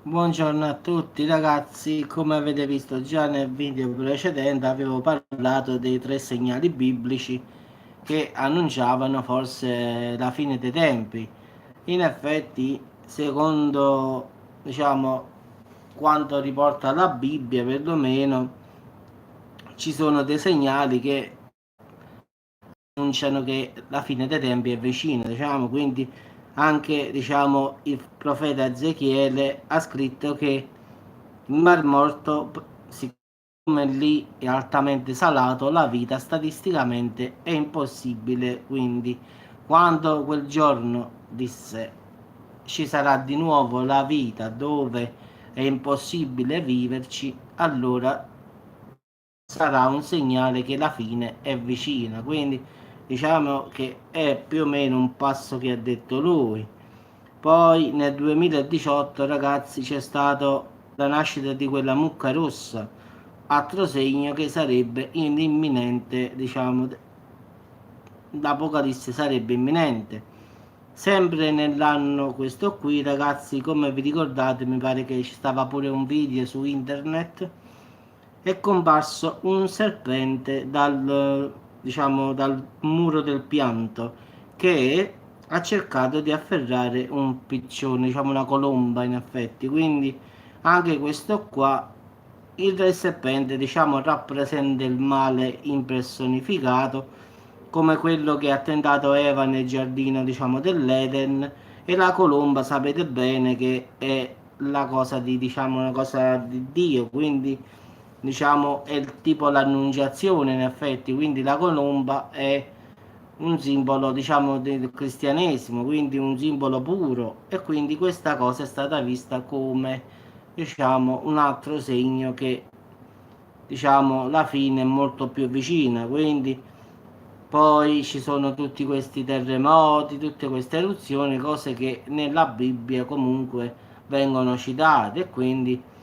Buongiorno a tutti ragazzi, come avete visto già nel video precedente avevo parlato dei tre segnali biblici che annunciavano forse la fine dei tempi. In effetti, secondo diciamo quanto riporta la Bibbia, perlomeno ci sono dei segnali che annunciano che la fine dei tempi è vicina, diciamo, quindi anche diciamo il profeta Ezechiele ha scritto che il Mar Morto, siccome lì è altamente salato, la vita statisticamente è impossibile. Quindi, quando quel giorno disse ci sarà di nuovo la vita dove è impossibile viverci, allora sarà un segnale che la fine è vicina. Quindi, diciamo che è più o meno un passo che ha detto lui. Poi nel 2018 ragazzi c'è stata la nascita di quella mucca rossa, altro segno che sarebbe in imminente, diciamo, l'apocalisse sarebbe imminente. Sempre nell'anno questo qui ragazzi, come vi ricordate, mi pare che ci stava pure un video su internet, è comparso un serpente dal muro del pianto che ha cercato di afferrare un piccione, diciamo una colomba in effetti. Quindi anche questo qua, il re serpente, diciamo, rappresenta il male impersonificato, come quello che ha tentato Eva nel giardino, diciamo, dell'Eden, e la colomba sapete bene che è la cosa di, diciamo, una cosa di Dio, quindi diciamo è il tipo l'annunciazione in effetti, quindi la colomba è un simbolo diciamo del cristianesimo, quindi un simbolo puro, e quindi questa cosa è stata vista come diciamo un altro segno che diciamo la fine è molto più vicina. Quindi poi ci sono tutti questi terremoti, tutte queste eruzioni, cose che nella Bibbia comunque vengono citate, e quindi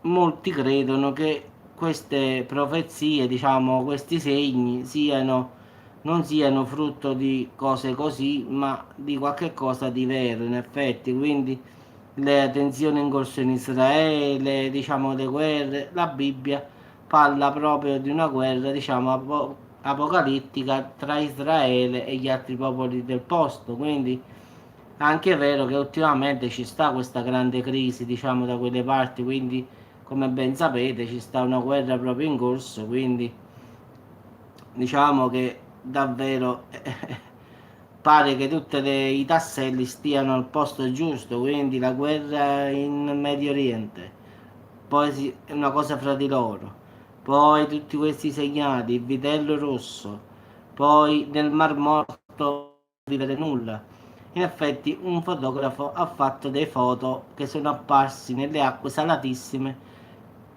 molti credono che queste profezie, diciamo, questi segni siano, non siano frutto di cose così, ma di qualche cosa di vero, in effetti. Quindi le tensioni in corso in Israele, diciamo, le guerre, la Bibbia parla proprio di una guerra, diciamo, apocalittica tra Israele e gli altri popoli del posto. Quindi è anche vero che ultimamente ci sta questa grande crisi, diciamo, da quelle parti, quindi come ben sapete ci sta una guerra proprio in corso, quindi diciamo che davvero pare che tutti i tasselli stiano al posto giusto. Quindi la guerra in Medio Oriente, poi è una cosa fra di loro, poi tutti questi segnali, il vitello rosso, poi nel Mar Morto vivere nulla. In effetti un fotografo ha fatto dei foto che sono apparsi nelle acque salatissime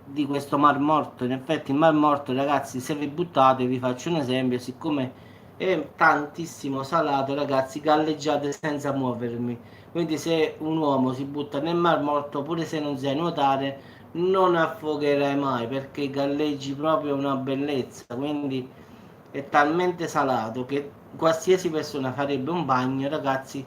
di questo Mar Morto. In effetti il Mar Morto, ragazzi, se vi buttate, vi faccio un esempio, siccome è tantissimo salato, ragazzi, galleggiate senza muovermi. Quindi se un uomo si butta nel Mar Morto, pure se non sai nuotare, non affogherai mai, perché galleggi proprio una bellezza. Quindi è talmente salato che qualsiasi persona farebbe un bagno, ragazzi,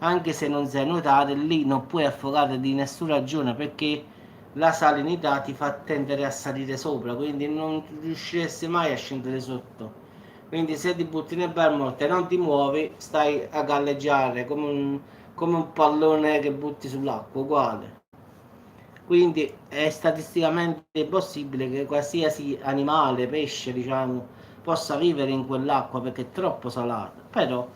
anche se non sai nuotare, lì non puoi affogare di nessuna ragione, perché la salinità ti fa tendere a salire sopra, quindi non riusciresti mai a scendere sotto. Quindi se ti butti nel bar morto e non ti muovi, stai a galleggiare come un pallone che butti sull'acqua, uguale. Quindi è statisticamente possibile che qualsiasi animale, pesce, diciamo, possa vivere in quell'acqua perché è troppo salata. Però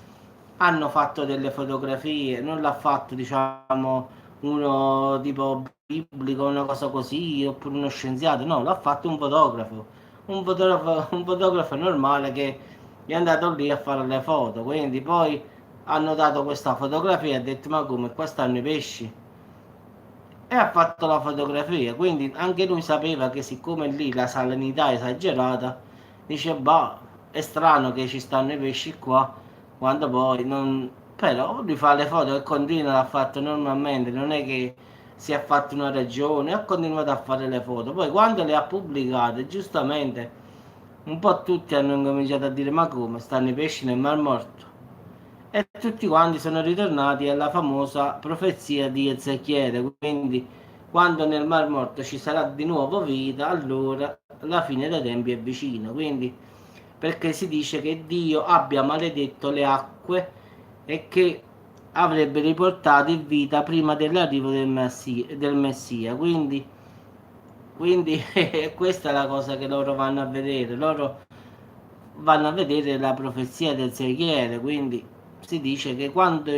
hanno fatto delle fotografie, non l'ha fatto, diciamo, uno tipo biblico, una cosa così, oppure uno scienziato, no, l'ha fatto un fotografo normale che è andato lì a fare le foto. Quindi poi hanno dato questa fotografia e ha detto ma come qua stanno i pesci, e ha fatto la fotografia. Quindi anche lui sapeva che siccome lì la salinità è esagerata, dice bah, è strano che ci stanno i pesci qua, quando poi non... Però lui fa le foto e continua, l'ha fatto normalmente, non è che si è fatto una ragione, ha continuato a fare le foto. Poi quando le ha pubblicate, giustamente un po' tutti hanno incominciato a dire ma come stanno i pesci nel Mar Morto, e tutti quanti sono ritornati alla famosa profezia di Ezechiele, quindi quando nel Mar Morto ci sarà di nuovo vita, allora la fine dei tempi è vicina, quindi perché si dice che Dio abbia maledetto le acque e che avrebbe riportato in vita prima dell'arrivo del Messia. Quindi questa è la cosa che loro vanno a vedere. Loro vanno a vedere la profezia del Ezechiele, quindi si dice che quando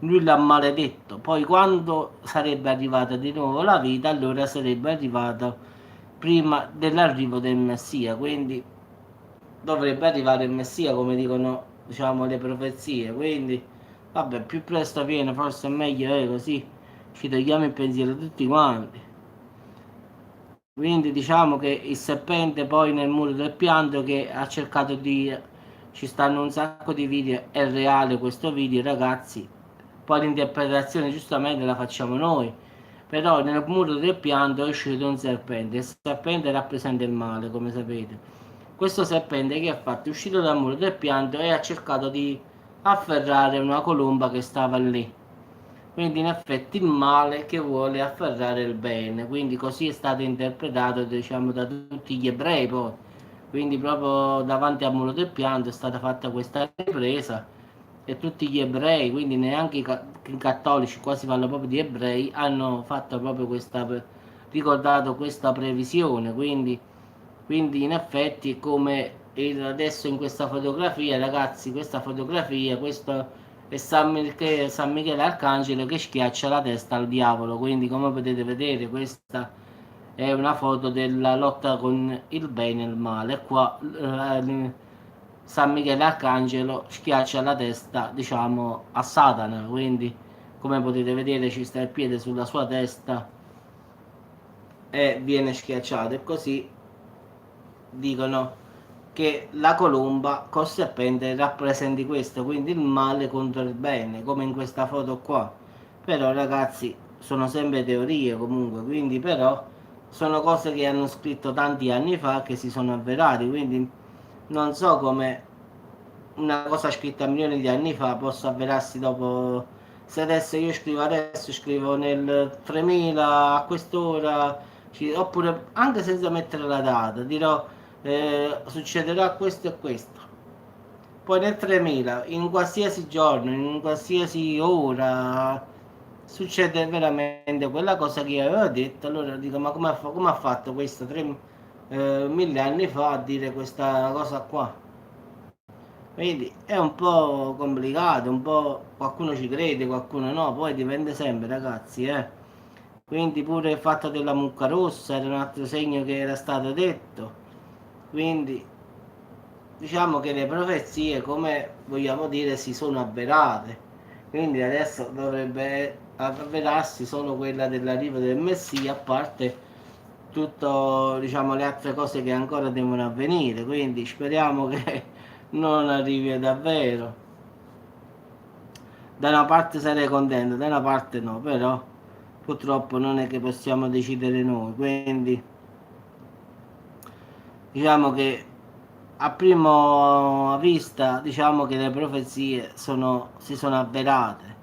lui l'ha maledetto, poi quando sarebbe arrivata di nuovo la vita, allora sarebbe arrivato prima dell'arrivo del Messia, quindi dovrebbe arrivare il Messia, come dicono, diciamo, le profezie. Quindi vabbè, più presto viene forse è meglio, così ci togliamo il pensiero tutti quanti. Quindi diciamo che il serpente poi nel muro del pianto che ha cercato di... Ci stanno un sacco di video, è reale questo video ragazzi, poi l'interpretazione giustamente la facciamo noi, però nel muro del pianto è uscito un serpente, il serpente rappresenta il male come sapete. Questo serpente che ha fatto? È uscito dal muro del pianto e ha cercato di afferrare una colomba che stava lì, quindi in effetti il male che vuole afferrare il bene, quindi così è stato interpretato diciamo da tutti gli ebrei poi, quindi proprio davanti al muro del pianto è stata fatta questa ripresa e tutti gli ebrei, quindi neanche i cattolici, qua si parla proprio di ebrei, hanno fatto proprio questa, ricordato questa previsione, quindi in effetti è come adesso in questa fotografia ragazzi, questa fotografia, questo è San Michele Arcangelo che schiaccia la testa al diavolo, quindi come potete vedere questa è una foto della lotta con il bene e il male. Qua San Michele Arcangelo schiaccia la testa diciamo a Satana, quindi come potete vedere ci sta il piede sulla sua testa e viene schiacciato, e così dicono che la colomba col serpente rappresenti questo, quindi il male contro il bene, come in questa foto qua. Però ragazzi, sono sempre teorie comunque, quindi però sono cose che hanno scritto tanti anni fa che si sono avverate, quindi non so come una cosa scritta milioni di anni fa possa avverarsi dopo. Se adesso io scrivo adesso, scrivo nel 3000 a quest'ora, oppure anche senza mettere la data, dirò succederà questo e questo. Poi nel 3000, in qualsiasi giorno, in qualsiasi ora, succede veramente quella cosa che io avevo detto. Allora dico, ma come ha fatto questo 1000 anni fa a dire questa cosa qua? Quindi è un po' complicato, un po' qualcuno ci crede, qualcuno no, poi dipende sempre ragazzi, eh. Quindi pure il fatto della mucca rossa era un altro segno che era stato detto. Quindi diciamo che le profezie, come vogliamo dire, si sono avverate. Quindi adesso dovrebbe avverarsi solo quella dell'arrivo del Messia, a parte tutto, diciamo, le altre cose che ancora devono avvenire. Quindi speriamo che non arrivi davvero. Da una parte sarei contento, da una parte no, però purtroppo non è che possiamo decidere noi. Quindi diciamo che a prima vista diciamo che le profezie si sono avverate,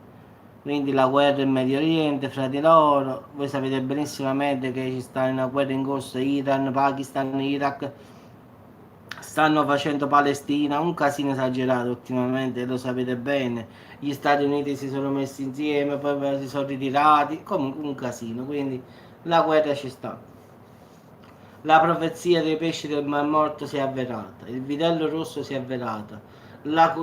quindi la guerra in Medio Oriente fra di loro, voi sapete benissimamente che ci sta una guerra in corso, Iran, Pakistan, Iraq, stanno facendo Palestina, un casino esagerato ultimamente, lo sapete bene, gli Stati Uniti si sono messi insieme, poi si sono ritirati, comunque un casino, quindi la guerra ci sta. La profezia dei pesci del Mar Morto si è avverata, il vitello rosso si è avverata, la,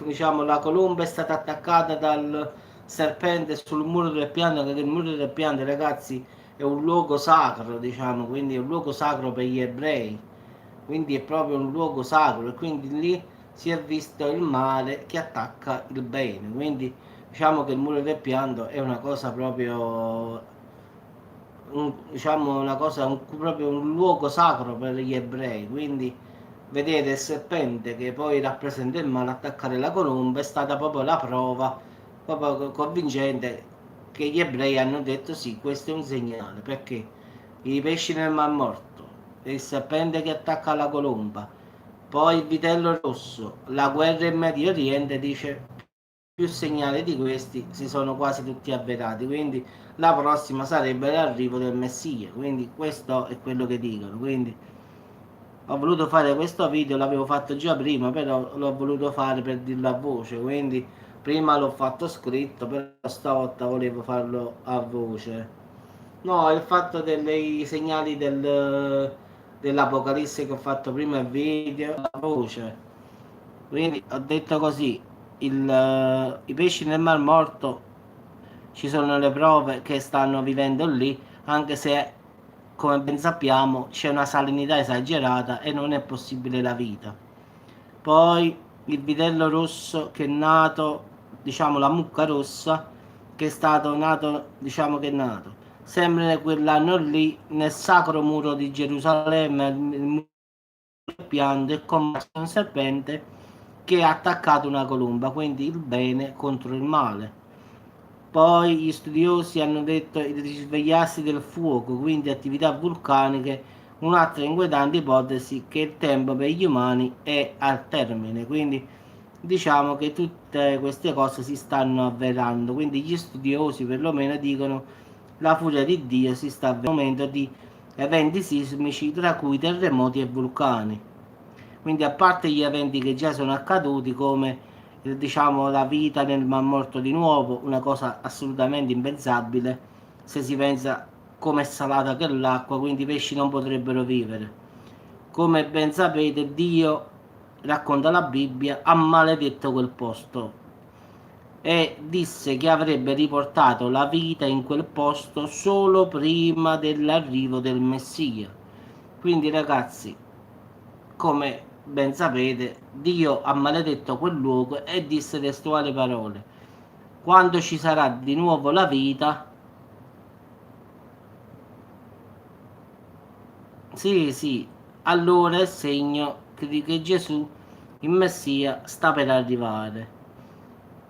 diciamo, la colomba è stata attaccata dal serpente sul muro del pianto, che il muro del pianto ragazzi è un luogo sacro, diciamo, quindi è un luogo sacro per gli ebrei, quindi è proprio un luogo sacro e quindi lì si è visto il male che attacca il bene, quindi diciamo che il muro del pianto è una cosa proprio diciamo una cosa, proprio un luogo sacro per gli ebrei, quindi vedere il serpente che poi rappresenta il male attaccare la colomba è stata proprio la prova proprio convincente che gli ebrei hanno detto sì, questo è un segnale, perché i pesci nel Mar Morto, il serpente che attacca la colomba, Poi il vitello rosso, la guerra in Medio Oriente, dice più segnali di questi si sono quasi tutti avverati, quindi la prossima sarebbe l'arrivo del Messia, quindi questo è quello che dicono, quindi ho voluto fare questo video, l'avevo fatto già prima, però l'ho voluto fare per dirlo a voce, quindi prima l'ho fatto scritto, però stavolta volevo farlo a voce. No, il fatto dei segnali dell'Apocalisse che ho fatto prima il video, la voce. Quindi ho detto così, i pesci nel Mar Morto ci sono le prove che stanno vivendo lì, anche se, come ben sappiamo, c'è una salinità esagerata e non è possibile la vita. Poi il vitello rosso che è nato, diciamo la mucca rossa, che è stato nato, diciamo che è nato, sempre quell'anno lì, nel sacro muro di Gerusalemme, il muro pianto è comparso un serpente che ha attaccato una colomba, quindi il bene contro il male. Poi gli studiosi hanno detto il risvegliarsi del fuoco, quindi attività vulcaniche, un'altra inquietante ipotesi che il tempo per gli umani è al termine, quindi diciamo che tutte queste cose si stanno avverando, quindi gli studiosi perlomeno dicono la furia di Dio si sta avverando in un momento di eventi sismici tra cui terremoti e vulcani. Quindi a parte gli eventi che già sono accaduti come diciamo la vita nel Mar Morto di nuovo, una cosa assolutamente impensabile se si pensa come è salata che l'acqua, quindi i pesci non potrebbero vivere. Come ben sapete, Dio, racconta la Bibbia, ha maledetto quel posto e disse che avrebbe riportato la vita in quel posto solo prima dell'arrivo del Messia. Quindi ragazzi, come ben sapete, Dio ha maledetto quel luogo e disse testuali parole: quando ci sarà di nuovo la vita, sì, sì, allora è segno che Gesù, il Messia, sta per arrivare.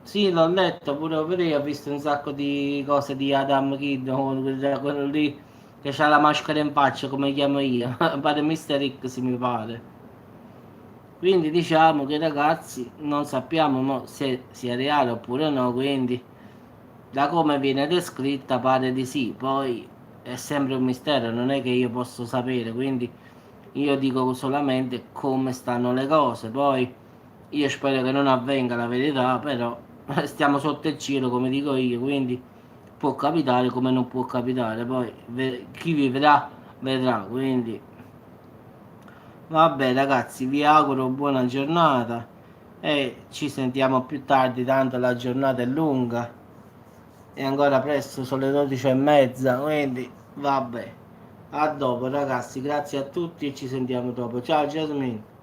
Sì, l'ho letto pure io, ho visto un sacco di cose di Adam Kidd, quello lì che ha la maschera in faccia, come chiamo io, pare Mister X mi pare. Quindi diciamo che ragazzi non sappiamo se sia reale oppure no, quindi da come viene descritta pare di sì, poi è sempre un mistero, non è che io posso sapere, quindi io dico solamente come stanno le cose, poi io spero che non avvenga la verità, però stiamo sotto il cielo come dico io, quindi può capitare come non può capitare, poi chi vivrà vedrà, quindi vabbè ragazzi, vi auguro buona giornata e ci sentiamo più tardi, tanto la giornata è lunga e ancora presto, sono le 12:30, quindi vabbè. A dopo ragazzi, grazie a tutti e ci sentiamo dopo. Ciao Jasmine.